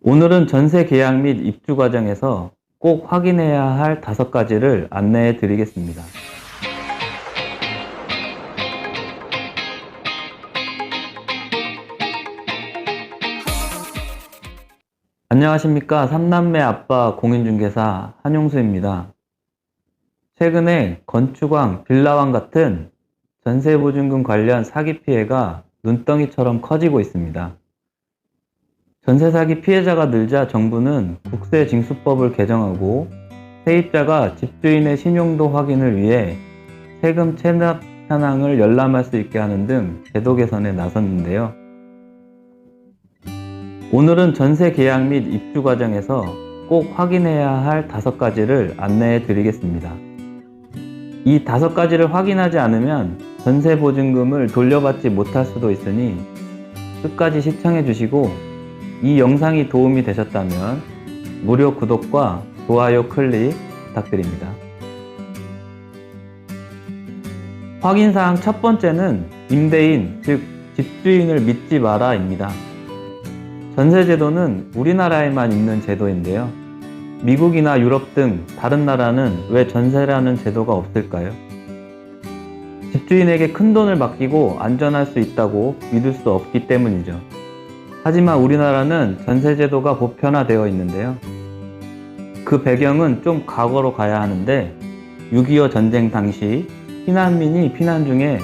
오늘은 전세 계약 및 입주 과정에서 꼭 확인해야 할 5가지를 안내해 드리겠습니다. 안녕하십니까. 3남매 아빠 공인중개사 한용수입니다. 최근에 건축왕, 빌라왕 같은 전세보증금 관련 사기 피해가 눈덩이처럼 커지고 있습니다. 전세 사기 피해자가 늘자 정부는 국세징수법을 개정하고 세입자가 집주인의 신용도 확인을 위해 세금 체납 현황을 열람할 수 있게 하는 등 제도 개선에 나섰는데요. 오늘은 전세 계약 및 입주 과정에서 꼭 확인해야 할 5가지를 안내해 드리겠습니다. 이 5가지를 확인하지 않으면 전세 보증금을 돌려받지 못할 수도 있으니 끝까지 시청해 주시고, 이 영상이 도움이 되셨다면 무료 구독과 좋아요 클릭 부탁드립니다. 확인사항 첫 번째는 임대인, 즉 집주인을 믿지 마라입니다. 전세제도는 우리나라에만 있는 제도인데요. 미국이나 유럽 등 다른 나라는 왜 전세라는 제도가 없을까요? 집주인에게 큰 돈을 맡기고 안전할 수 있다고 믿을 수 없기 때문이죠. 하지만 우리나라는 전세제도가 보편화되어 있는데요. 그 배경은 좀 과거로 가야 하는데, 6.25 전쟁 당시 피난민이 피난 중에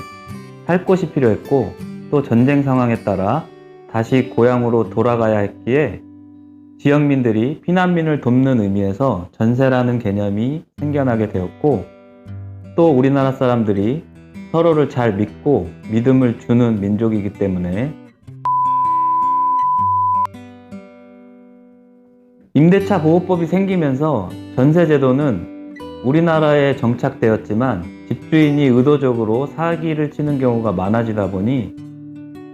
살 곳이 필요했고, 또 전쟁 상황에 따라 다시 고향으로 돌아가야 했기에 지역민들이 피난민을 돕는 의미에서 전세라는 개념이 생겨나게 되었고, 또 우리나라 사람들이 서로를 잘 믿고 믿음을 주는 민족이기 때문에 임대차 보호법이 생기면서 전세제도는 우리나라에 정착되었지만 집주인이 의도적으로 사기를 치는 경우가 많아지다 보니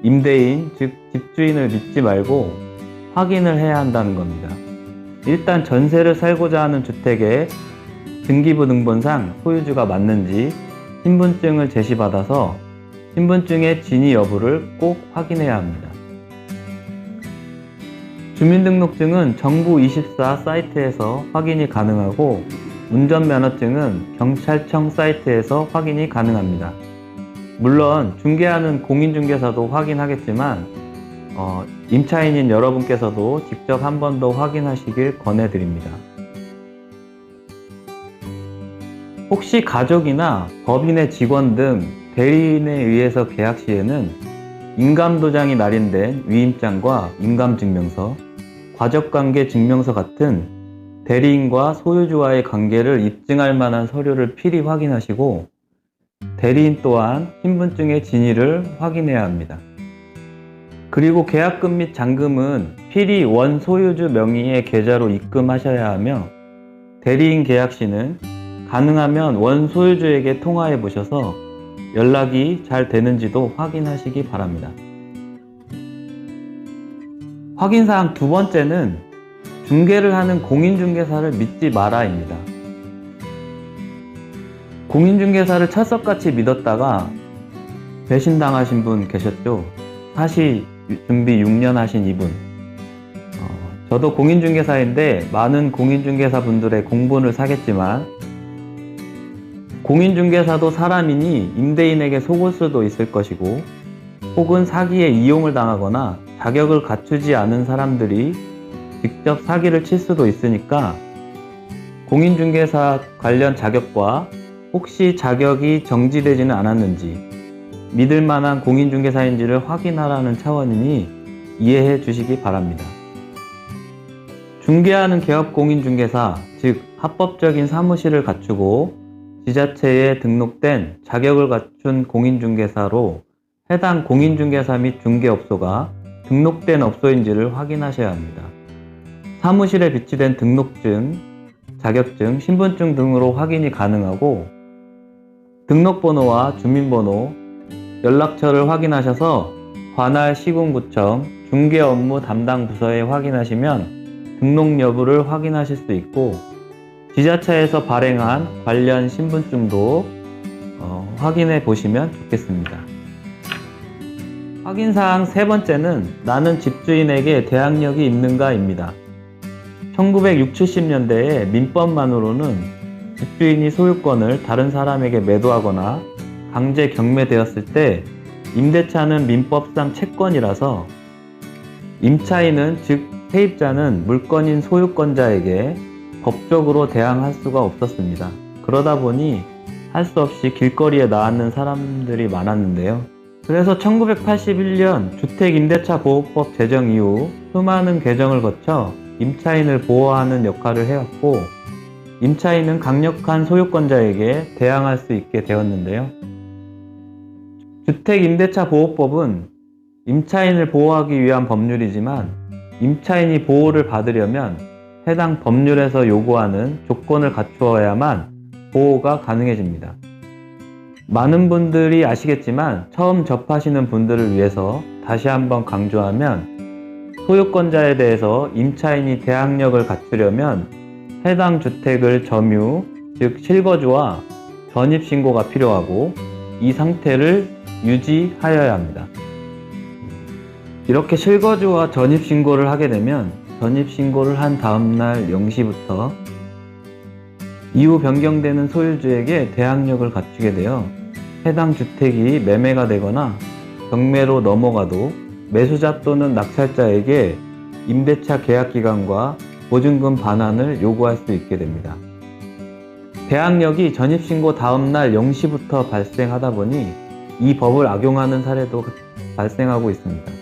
임대인, 즉 집주인을 믿지 말고 확인을 해야 한다는 겁니다. 일단 전세를 살고자 하는 주택의 등기부 등본상 소유주가 맞는지 신분증을 제시받아서 신분증의 진위 여부를 꼭 확인해야 합니다. 주민등록증은 정부24 사이트에서 확인이 가능하고, 운전면허증은 경찰청 사이트에서 확인이 가능합니다. 물론 중개하는 공인중개사도 확인하겠지만 임차인인 여러분께서도 직접 한 번 더 확인하시길 권해드립니다. 혹시 가족이나 법인의 직원 등 대리인에 의해서 계약 시에는 인감도장이 날인된 위임장과 인감증명서, 과적관계 증명서 같은 대리인과 소유주와의 관계를 입증할 만한 서류를 필히 확인하시고, 대리인 또한 신분증의 진위를 확인해야 합니다. 그리고 계약금 및 잔금은 필히 원 소유주 명의의 계좌로 입금하셔야 하며, 대리인 계약 시는 가능하면 원 소유주에게 통화해 보셔서 연락이 잘 되는지도 확인하시기 바랍니다. 확인사항 두 번째는 중개를 하는 공인중개사를 믿지 마라입니다. 공인중개사를 철석같이 믿었다가 배신당하신 분 계셨죠? 사시 준비 6년 하신 이분. 저도 공인중개사인데 많은 공인중개사 분들의 공분을 사겠지만, 공인중개사도 사람이니 임대인에게 속을 수도 있을 것이고, 혹은 사기에 이용을 당하거나 자격을 갖추지 않은 사람들이 직접 사기를 칠 수도 있으니까, 공인중개사 관련 자격과 혹시 자격이 정지되지는 않았는지, 믿을 만한 공인중개사인지를 확인하라는 차원이니 이해해 주시기 바랍니다. 중개하는 개업 공인중개사, 즉 합법적인 사무실을 갖추고 지자체에 등록된 자격을 갖춘 공인중개사로 해당 공인중개사 및 중개업소가 등록된 업소인지를 확인하셔야 합니다. 사무실에 비치된 등록증, 자격증, 신분증 등으로 확인이 가능하고, 등록번호와 주민번호, 연락처를 확인하셔서 관할 시군구청 중개업무 담당 부서에 확인하시면 등록 여부를 확인하실 수 있고, 지자체에서 발행한 관련 신분증도 확인해 보시면 좋겠습니다. 확인사항 세 번째는 나는 집주인에게 대항력이 있는가입니다. 1960, 70년대의 민법만으로는 집주인이 소유권을 다른 사람에게 매도하거나 강제 경매되었을 때 임대차는 민법상 채권이라서 임차인은 즉 세입자는 물건인 소유권자에게 법적으로 대항할 수가 없었습니다. 그러다 보니 할 수 없이 길거리에 나앉는 사람들이 많았는데요. 그래서 1981년 주택임대차보호법 제정 이후 수많은 개정을 거쳐 임차인을 보호하는 역할을 해왔고 임차인은 강력한 소유권자에게 대항할 수 있게 되었는데요. 주택임대차보호법은 임차인을 보호하기 위한 법률이지만 임차인이 보호를 받으려면 해당 법률에서 요구하는 조건을 갖추어야만 보호가 가능해집니다. 많은 분들이 아시겠지만 처음 접하시는 분들을 위해서 다시 한번 강조하면 소유권자에 대해서 임차인이 대항력을 갖추려면 해당 주택을 점유, 즉 실거주와 전입신고가 필요하고 이 상태를 유지하여야 합니다. 이렇게 실거주와 전입신고를 하게 되면 전입신고를 한 다음날 0시부터 이후 변경되는 소유주에게 대항력을 갖추게 되어 해당 주택이 매매가 되거나 경매로 넘어가도 매수자 또는 낙찰자에게 임대차 계약기간과 보증금 반환을 요구할 수 있게 됩니다. 대항력이 전입신고 다음날 0시부터 발생하다 보니 이 법을 악용하는 사례도 발생하고 있습니다.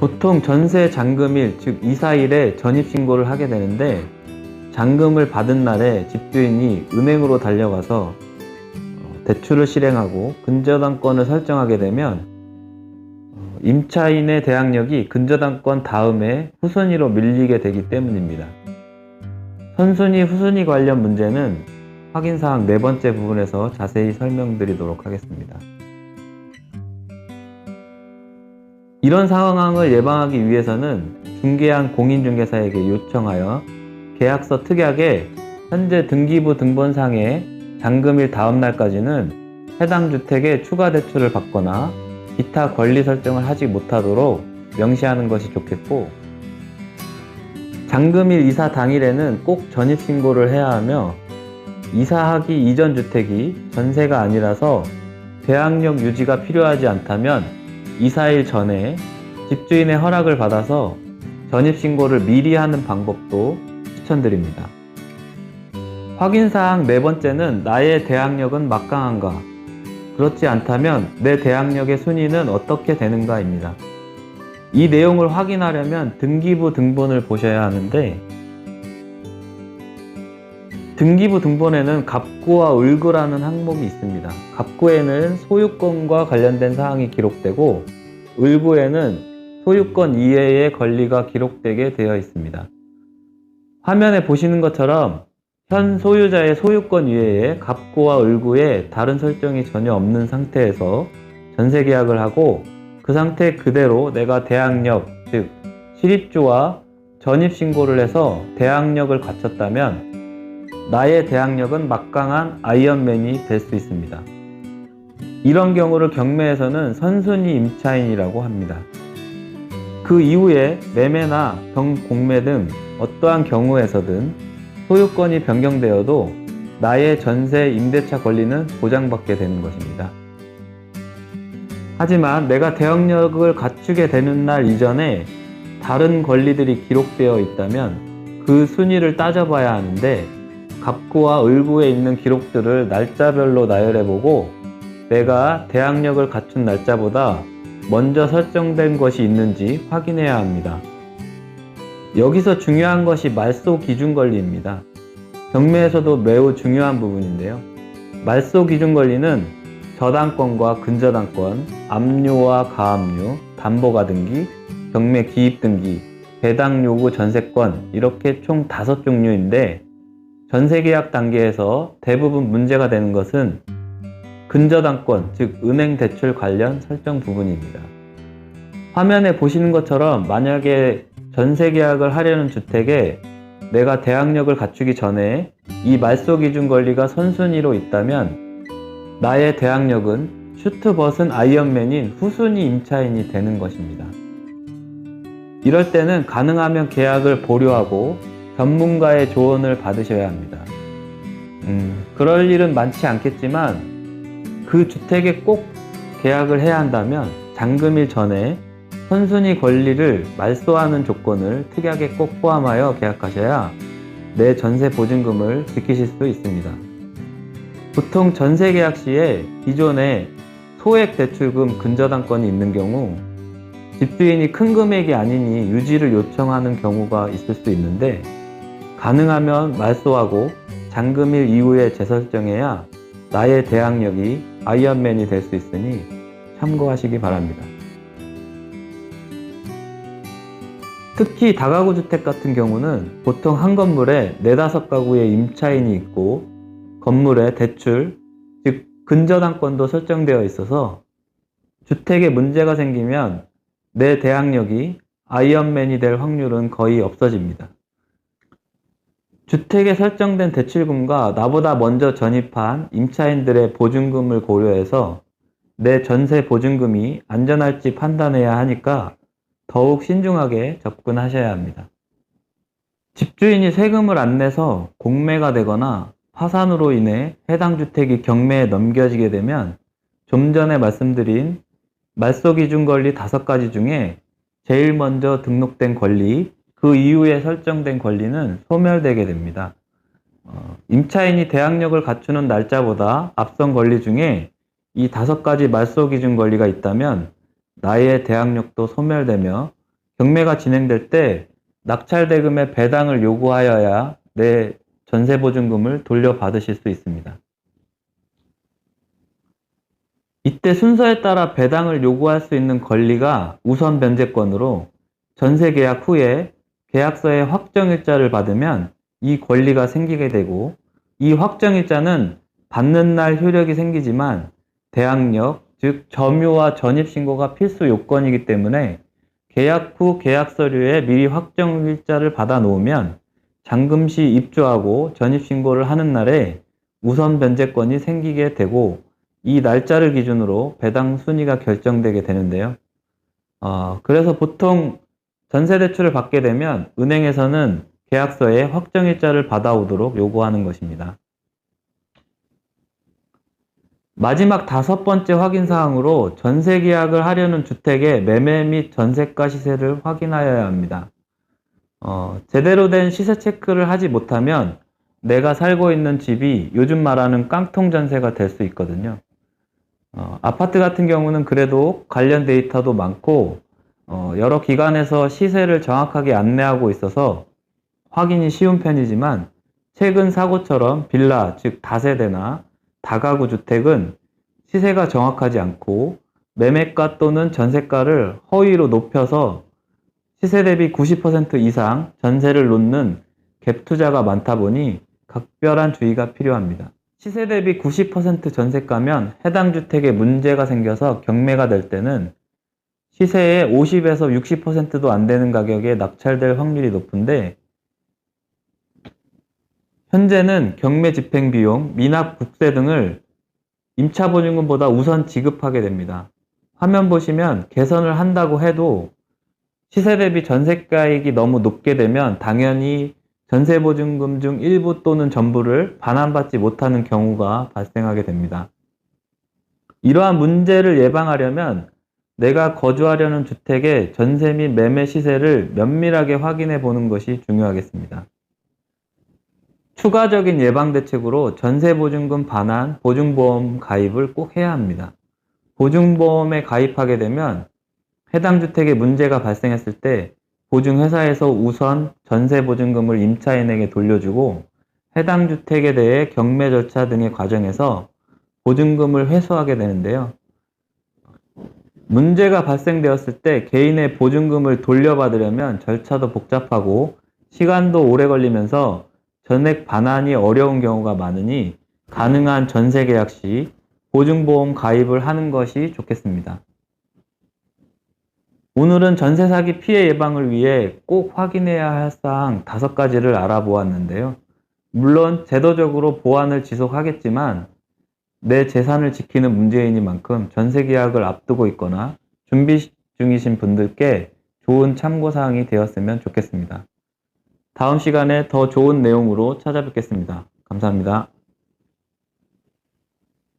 보통 전세 잔금일, 즉 이사일에 전입신고를 하게 되는데 잔금을 받은 날에 집주인이 은행으로 달려가서 대출을 실행하고 근저당권을 설정하게 되면 임차인의 대항력이 근저당권 다음에 후순위로 밀리게 되기 때문입니다. 선순위, 후순위 관련 문제는 확인사항 네 번째 부분에서 자세히 설명드리도록 하겠습니다. 이런 상황을 예방하기 위해서는 중개한 공인중개사에게 요청하여 계약서 특약에 현재 등기부 등본상에 잔금일 다음 날까지는 해당 주택에 추가 대출을 받거나 기타 권리 설정을 하지 못하도록 명시하는 것이 좋겠고, 잔금일 이사 당일에는 꼭 전입신고를 해야 하며 이사하기 이전 주택이 전세가 아니라서 대항력 유지가 필요하지 않다면 이사일 전에 집주인의 허락을 받아서 전입신고를 미리 하는 방법도 추천드립니다. 확인사항 네 번째는 나의 대항력은 막강한가? 그렇지 않다면 내 대항력의 순위는 어떻게 되는가입니다. 이 내용을 확인하려면 등기부 등본을 보셔야 하는데 등기부 등본에는 갑구와 을구라는 항목이 있습니다. 갑구에는 소유권과 관련된 사항이 기록되고 을구에는 소유권 이외의 권리가 기록되게 되어 있습니다. 화면에 보시는 것처럼 현 소유자의 소유권 이외에 갑구와 을구에 다른 설정이 전혀 없는 상태에서 전세계약을 하고 그 상태 그대로 내가 대항력, 즉 실입주와 전입신고를 해서 대항력을 갖췄다면 나의 대항력은 막강한 아이언맨이 될 수 있습니다. 이런 경우를 경매에서는 선순위 임차인이라고 합니다. 그 이후에 매매나 경공매 등 어떠한 경우에서든 소유권이 변경되어도 나의 전세 임대차 권리는 보장받게 되는 것입니다. 하지만 내가 대항력을 갖추게 되는 날 이전에 다른 권리들이 기록되어 있다면 그 순위를 따져봐야 하는데 갑구와 을구에 있는 기록들을 날짜별로 나열해보고 내가 대항력을 갖춘 날짜보다 먼저 설정된 것이 있는지 확인해야 합니다. 여기서 중요한 것이 말소 기준 권리입니다. 경매에서도 매우 중요한 부분인데요. 말소 기준 권리는 저당권과 근저당권, 압류와 가압류, 담보가등기, 경매 기입등기, 배당 요구 전세권 이렇게 총 5종류인데 전세계약 단계에서 대부분 문제가 되는 것은 근저당권, 즉 은행 대출 관련 설정 부분입니다. 화면에 보시는 것처럼 만약에 전세계약을 하려는 주택에 내가 대항력을 갖추기 전에 이 말소 기준 권리가 선순위로 있다면 나의 대항력은 슈트벗은 아이언맨인 후순위 임차인이 되는 것입니다. 이럴 때는 가능하면 계약을 보류하고 전문가의 조언을 받으셔야 합니다. 그럴 일은 많지 않겠지만 그 주택에 꼭 계약을 해야 한다면 잔금일 전에 선순위 권리를 말소하는 조건을 특약에 꼭 포함하여 계약하셔야 내 전세 보증금을 지키실 수 있습니다. 보통 전세 계약 시에 기존에 소액 대출금 근저당권이 있는 경우 집주인이 큰 금액이 아니니 유지를 요청하는 경우가 있을 수 있는데 가능하면 말소하고 잔금일 이후에 재설정해야 나의 대항력이 아이언맨이 될 수 있으니 참고하시기 바랍니다. 특히 다가구 주택 같은 경우는 보통 한 건물에 4-5가구의 임차인이 있고 건물에 대출, 즉 근저당권도 설정되어 있어서 주택에 문제가 생기면 내 대항력이 아이언맨이 될 확률은 거의 없어집니다. 주택에 설정된 대출금과 나보다 먼저 전입한 임차인들의 보증금을 고려해서 내 전세 보증금이 안전할지 판단해야 하니까 더욱 신중하게 접근하셔야 합니다. 집주인이 세금을 안 내서 공매가 되거나 파산으로 인해 해당 주택이 경매에 넘겨지게 되면 좀 전에 말씀드린 말소 기준 권리 5가지 중에 제일 먼저 등록된 권리, 그 이후에 설정된 권리는 소멸되게 됩니다. 임차인이 대항력을 갖추는 날짜보다 앞선 권리 중에 이 5가지 말소 기준 권리가 있다면 나의 대항력도 소멸되며 경매가 진행될 때 낙찰대금의 배당을 요구하여야 내 전세보증금을 돌려받으실 수 있습니다. 이때 순서에 따라 배당을 요구할 수 있는 권리가 우선 변제권으로 전세계약 후에 계약서에 확정일자를 받으면 이 권리가 생기게 되고 이 확정일자는 받는 날 효력이 생기지만 대항력, 즉 점유와 전입신고가 필수 요건이기 때문에 계약 후 계약서류에 미리 확정일자를 받아 놓으면 잔금시 입주하고 전입신고를 하는 날에 우선 변제권이 생기게 되고 이 날짜를 기준으로 배당 순위가 결정되게 되는데요. 그래서 보통 전세대출을 받게 되면 은행에서는 계약서에 확정일자를 받아오도록 요구하는 것입니다. 마지막 5번째 확인사항으로 전세계약을 하려는 주택의 매매 및 전세가 시세를 확인하여야 합니다. 제대로 된 시세 체크를 하지 못하면 내가 살고 있는 집이 요즘 말하는 깡통 전세가 될 수 있거든요. 아파트 같은 경우는 그래도 관련 데이터도 많고 여러 기관에서 시세를 정확하게 안내하고 있어서 확인이 쉬운 편이지만 최근 사고처럼 빌라, 즉 다세대나 다가구 주택은 시세가 정확하지 않고 매매가 또는 전세가를 허위로 높여서 시세 대비 90% 이상 전세를 놓는 갭 투자가 많다 보니 각별한 주의가 필요합니다. 시세 대비 90% 전세가면 해당 주택에 문제가 생겨서 경매가 될 때는 시세의 50에서 60%도 안 되는 가격에 낙찰될 확률이 높은데 현재는 경매 집행 비용, 미납 국세 등을 임차보증금보다 우선 지급하게 됩니다. 화면 보시면 개선을 한다고 해도 시세 대비 전세가액이 너무 높게 되면 당연히 전세보증금 중 일부 또는 전부를 반환받지 못하는 경우가 발생하게 됩니다. 이러한 문제를 예방하려면 내가 거주하려는 주택의 전세 및 매매 시세를 면밀하게 확인해 보는 것이 중요하겠습니다. 추가적인 예방대책으로 전세보증금 반환, 보증보험 가입을 꼭 해야 합니다. 보증보험에 가입하게 되면 해당 주택에 문제가 발생했을 때 보증회사에서 우선 전세보증금을 임차인에게 돌려주고 해당 주택에 대해 경매 절차 등의 과정에서 보증금을 회수하게 되는데요. 문제가 발생되었을 때 개인의 보증금을 돌려받으려면 절차도 복잡하고 시간도 오래 걸리면서 전액 반환이 어려운 경우가 많으니 가능한 전세 계약 시 보증보험 가입을 하는 것이 좋겠습니다. 오늘은 전세 사기 피해 예방을 위해 꼭 확인해야 할 사항 5가지를 알아보았는데요. 물론 제도적으로 보완을 지속하겠지만 내 재산을 지키는 문제이니만큼 전세 계약을 앞두고 있거나 준비 중이신 분들께 좋은 참고사항이 되었으면 좋겠습니다. 다음 시간에 더 좋은 내용으로 찾아뵙겠습니다. 감사합니다.